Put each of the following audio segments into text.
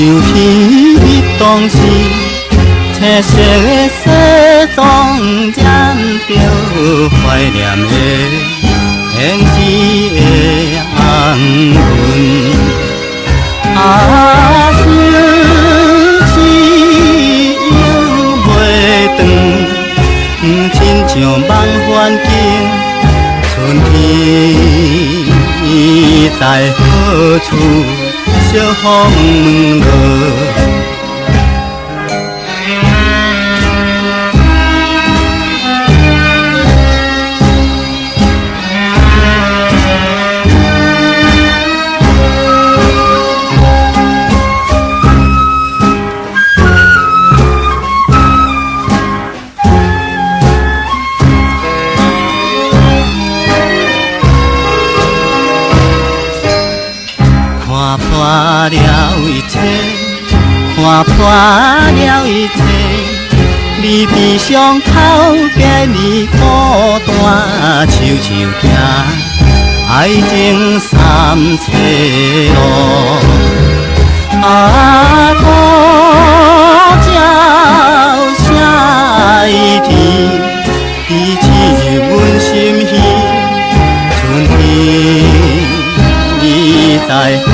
想起你当时青色的西装，染着怀念的胭脂的红晕。啊，想是又袂长，亲像梦幻境，春天在何处？小风问落。看破了一切，看破了一切，你伫伤口隔你孤单，悄悄行，爱情三切路。啊，孤鸟写伊天，伊刺入阮心弦，春天。你在何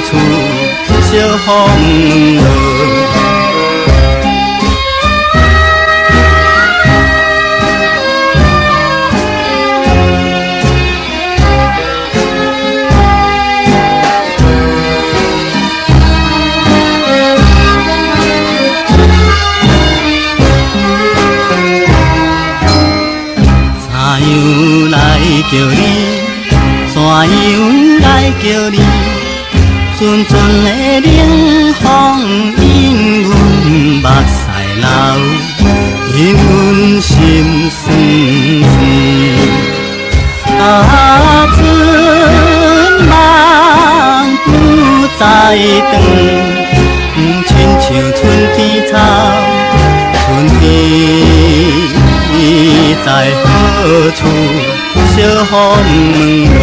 处？小风落。怎样来叫你？怎样来叫你？阵阵的冷风引阮目屎流，引阮心酸酸。啊，春梦不再长，亲像春天草，春天在何处？小风问落。